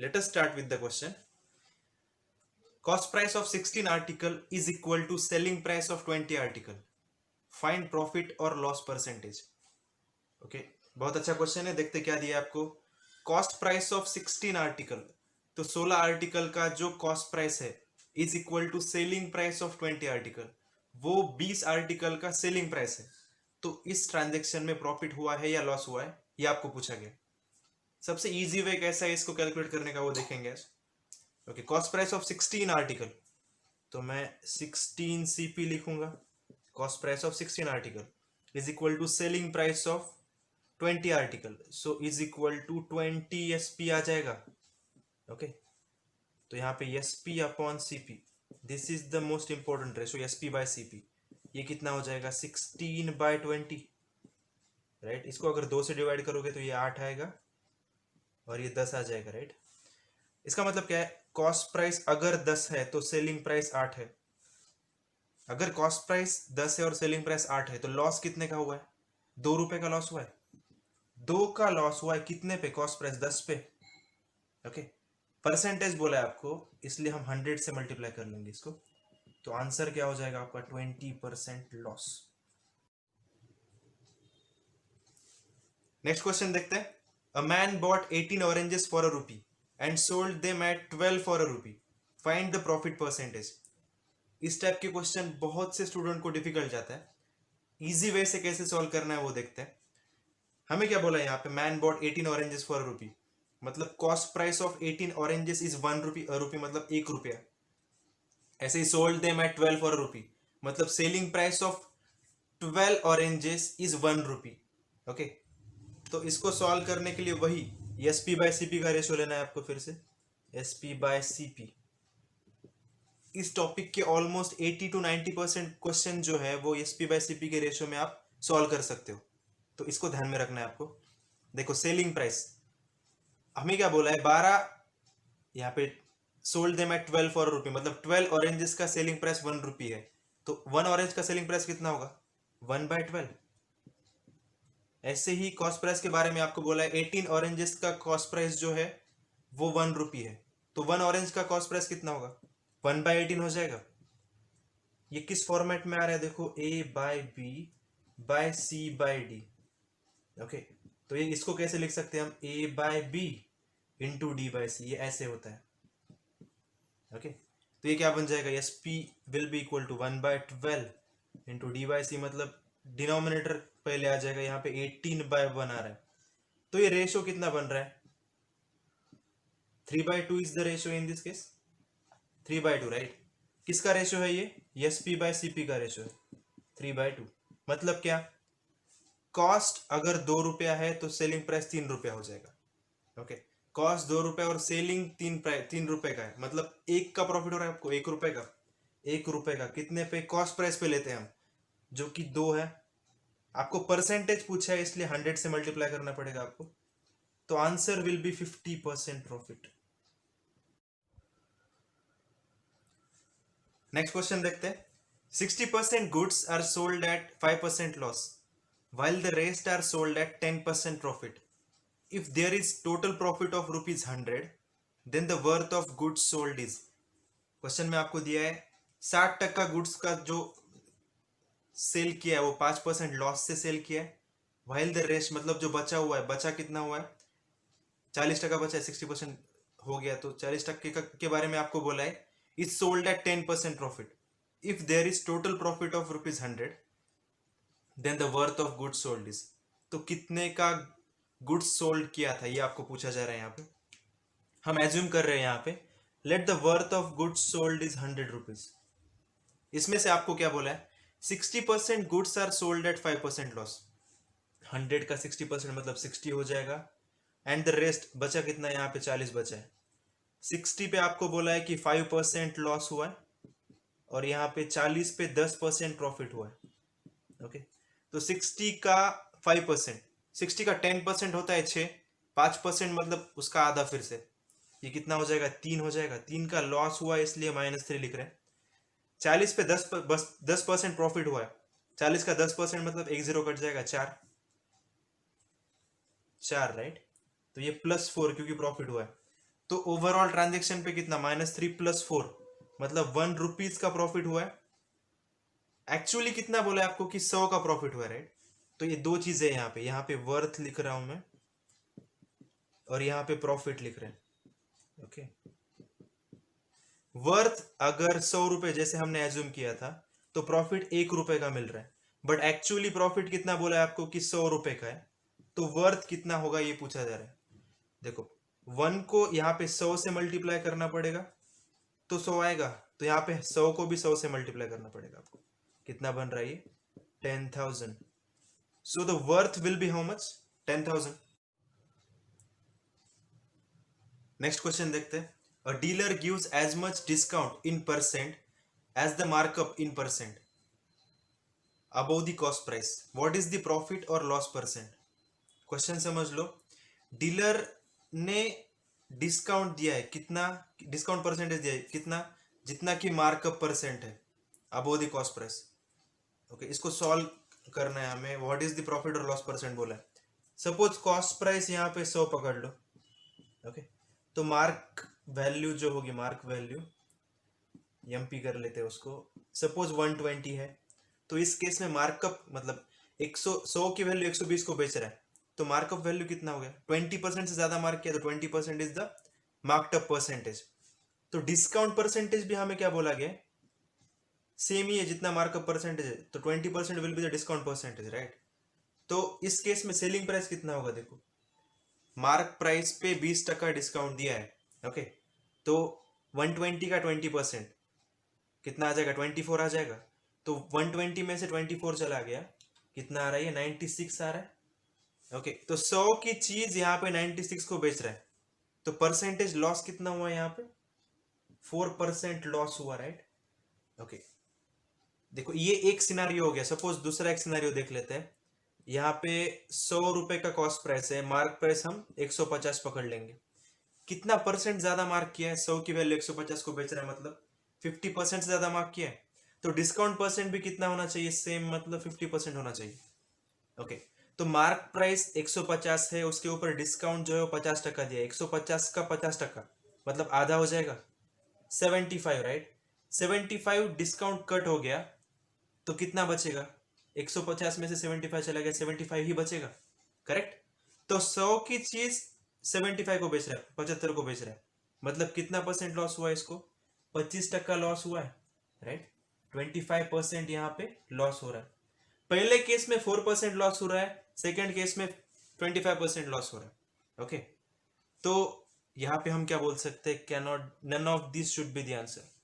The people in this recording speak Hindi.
Let us start with the question. Cost price of 16 article is equal to selling price of 20 article. Find profit or loss percentage. Okay, बहुत अच्छा क्वेश्चन है. देखते क्या दिया आपको. कॉस्ट प्राइस ऑफ 16 आर्टिकल, तो 16 आर्टिकल का जो कॉस्ट प्राइस है is equal to selling price of 20 article. वो 20 आर्टिकल का सेलिंग प्राइस है. तो इस ट्रांजेक्शन में प्रॉफिट हुआ है या लॉस हुआ है, ये आपको पूछा गया. सबसे इजी वे कैसा है इसको कैलकुलेट करने का वो देखेंगे. Okay, cost price of 16 article, तो मैं 16 सीपी लिखूंगा. Cost price of 16 article is equal to selling price of 20 article, so is equal to 20 SP आ जाएगा. ओके, तो यहाँ पे SP upon CP, this is the most important ratio, SP by CP. ये कितना हो जाएगा 16 बाय 20, राइट. इसको अगर 2 से डिवाइड करोगे तो ये 8 आएगा और ये 10 आ जाएगा, राइट. इसका मतलब क्या है, कॉस्ट प्राइस अगर 10 है तो सेलिंग प्राइस 8 है. अगर कॉस्ट प्राइस 10 है और सेलिंग प्राइस 8 है तो लॉस कितने का हुआ है, 2 रुपए का लॉस हुआ है. 2 का लॉस हुआ है कितने पे, कॉस्ट प्राइस 10 पे. ओके, परसेंटेज बोला है आपको, इसलिए हम 100 से मल्टीप्लाई कर लेंगे इसको. तो आंसर क्या हो जाएगा आपका 20% लॉस. नेक्स्ट क्वेश्चन देखते हैं. A man bot 18 oranges for ₹1 and sold them at 12 for ₹1. Find the profit percentage. इस टाइप के क्वेश्चन बहुत से स्टूडेंट को डिफिकल्ट जाता है. इजी वे से कैसे सॉल्व करना है वो देखते हैं. हमें क्या बोला है यहाँ पे, मैन बॉट 18 ऑरेंजेस फॉर ₹1, मतलब cost price of 18 oranges is ₹1 मतलब 1 रुपया. ऐसे ही सोल्ड देम एट 12 फॉर ₹1, मतलब selling price of 12 oranges is ₹1. Okay, तो इसको सॉल्व करने के लिए वही एसपी बाय सीपी का रेशियो लेना है आपको. फिर से एसपी बाय सीपी. इस टॉपिक के ऑलमोस्ट 80 to 90% क्वेश्चन जो है वो एसपी बाय सीपी के रेशियो में आप सॉल्व कर सकते हो. तो इसको ध्यान में रखना है आपको. देखो, सेलिंग प्राइस हमें क्या बोला है, 12, यहाँ पे सोल्ड देम एट 12 फॉर ₹1, मतलब 12 ऑरेंजेस का सेलिंग प्राइस ₹1 है. तो 1 ऑरेंज का सेलिंग प्राइस कितना होगा, 1/12. ऐसे ही कॉस्ट प्राइस के बारे में आपको बोला है 18 ऑरेंजेस का कॉस्ट प्राइस जो है वो ₹1 है. तो 1 ऑरेंज का कॉस्ट प्राइस कितना होगा, 1/18 हो जाएगा. ये किस फॉर्मेट में आ रहा है देखो, A/B बाय C/D. ओके, तो ये इसको कैसे लिख सकते हैं हम, A/B इंटू D/C, ये ऐसे होता है. ओके, तो ये क्या बन जाएगा, SP will be equal to 1/12 into D/C, मतलब डिनोमिनेटर पहले आ जाएगा. यहाँ पे 18/1 आ रहा है. तो ये रेशो कितना बन रहा है, 3/2 is the ratio in this case, 3/2, right. किसका रेशो है ये, एसपी बाय सीपी का रेशो है, 3/2. मतलब क्या, कॉस्ट अगर ₹2 है तो सेलिंग प्राइस ₹3 हो जाएगा. ओके, कॉस्ट ₹2 और सेलिंग ₹3 का है, मतलब 1 का प्रॉफिट हो रहा है आपको, ₹1 का. ₹1 का कितने पे, कॉस्ट प्राइस पे लेते हैं हम, जो कि 2 है. आपको परसेंटेज पूछा है इसलिए 100 से मल्टीप्लाई करना पड़ेगा आपको. तो answer will be 50% profit. Next question देखते हैं. 60% goods are sold at 5% loss while the rest are sold at 10% profit. If there is total profit of ₹100, then the worth of goods sold is. Question में आपको दिया है 60% गुड्स का जो सेल किया है वो 5% लॉस से सेल किया है. while the rest मतलब जो बचा हुआ है, बचा कितना हुआ है, 40% बचा है, 60% हो गया, तो 40% के बारे में आपको बोला है is sold at 10% profit. If there is total profit of ₹100, then the worth of goods sold is. तो कितने का गुड्स सोल्ड किया था ये आपको पूछा जा रहा है. यहाँ पे हम एज्यूम कर रहे हैं, यहाँ पे let the worth of goods sold is ₹100. इसमें से आपको क्या बोला है, 60% goods are sold at 5% loss. 100 का 60% मतलब 60 हो जाएगा. एंड द रेस्ट बचा कितना, यहाँ पे 40 बचा है. 60 पे आपको बोला है कि 5% लॉस हुआ है और यहाँ पे 40 पे 10% प्रॉफिट हुआ है. ओके, तो 60 का 5%, 60 का 10% होता है 6, 5% मतलब उसका आधा. फिर से ये कितना हो जाएगा, 3 हो जाएगा. 3 का लॉस हुआ है इसलिए -3 लिख रहे हैं. 40 पे 10% प्रॉफिट हुआ है, 40 का 10% मतलब 1 0 कट जाएगा, 4, राइट. तो ये +4 क्योंकि प्रॉफिट हुआ है. तो ओवरऑल ट्रांजेक्शन पे कितना -3 + 4 मतलब 1 रुपीज का प्रॉफिट हुआ है। एक्चुअली कितना बोला है आपको कि 100 का प्रॉफिट हुआ है, राइट। तो ये दो चीजें यहाँ पे वर्थ लिख रहा हूं मैं और यहाँ पे प्रॉफिट लिख रहे हैं। ओके, वर्थ अगर 100 रुपए जैसे हमने एज्यूम किया था तो प्रॉफिट 1 रुपए का मिल रहा है, बट एक्चुअली प्रॉफिट कितना बोला है आपको कि 100 रुपए का है, तो वर्थ कितना होगा ये पूछा जा रहा है। देखो 1 को यहाँ पे 100 से मल्टीप्लाई करना पड़ेगा तो 100 आएगा, तो यहाँ पे 100 को भी 100 से मल्टीप्लाई करना पड़ेगा आपको। कितना बन रहा है ये 10,000। So the worth will be how much 10,000। Next question देखते हैं। A dealer gives as much discount in percent as the markup in percent above the cost price, what is the profit और लॉस परसेंट। क्वेश्चन समझ लो, डीलर ने डिस्काउंट दिया है, कितना डिस्काउंट परसेंटेज दिया है, कितना जितना कि मार्कअप परसेंट है above the cost price. Okay, इसको सॉल्व करना है हमें। व्हाट इज द प्रॉफिट और लॉस परसेंट बोला है। सपोज कॉस्ट प्राइस यहाँ पे 100 पकड़ लो। ओके, तो मार्क वैल्यू जो होगी, मार्क वैल्यू एमपी कर लेते हैं उसको, सपोज 120 है, तो इस केस में मार्कअप मतलब 100 की वैल्यू 120 को बेच रहा है, तो मार्कअप वैल्यू कितना हो गया 20% से ज्यादा मार्क किया तो 20% इज द मार्कअप परसेंटेज। तो डिस्काउंट परसेंटेज भी हमें क्या बोला गया, सेम ही है जितना मार्कअप परसेंटेज है, तो 20% will be the discount percentage, right. तो इस केस में सेलिंग प्राइस कितना होगा, देखो मार्क प्राइस पे 20% डिस्काउंट दिया है। ओके, तो 120 का 20% कितना आ जाएगा 24 आ जाएगा, तो 120 में से 24 चला गया, कितना आ रहा है 96 आ रहा है। ओके, तो 100 की चीज यहाँ पे 96 को बेच रहा है, तो परसेंटेज लॉस कितना हुआ यहाँ पे 4% लॉस हुआ, राइट। ओके, देखो ये एक सिनारियो हो गया। सपोज दूसरा एक सिनारियो देख लेते हैं। यहाँ पे 100 रुपए का कॉस्ट प्राइस है, मार्क प्राइस हम 150 पकड़ लेंगे। कितना परसेंट ज्यादा मार्क किया है, 100 की वैल्यू 150 को बेच रहा है, मतलब 50% से ज्यादा मार्क किया है, तो डिस्काउंट परसेंट भी कितना होना चाहिए, सेम मतलब 50% होना चाहिए। ओके, तो मार्क प्राइस 150 है, उसके ऊपर डिस्काउंट जो है वो 50% दिया है, 150 का 50% मतलब आधा हो जाएगा 75, राइट। 75 डिस्काउंट कट हो गया तो कितना बचेगा, 150 में से 75 चला गया, 75 ही बचेगा, करेक्ट। तो 100 की चीज 75 को बेच रहा है, 75 को बेच रहा है, मतलब कितना परसेंट लॉस हुआ है इसको, 25% लॉस हुआ है, राइट। 25% यहाँ पे लॉस हो रहा है। पहले केस में 4% लॉस हो रहा है, सेकेंड केस में 25% लॉस हो रहा है। ओके, तो यहाँ पे हम क्या बोल सकते हैं, can not, none of this should be the answer.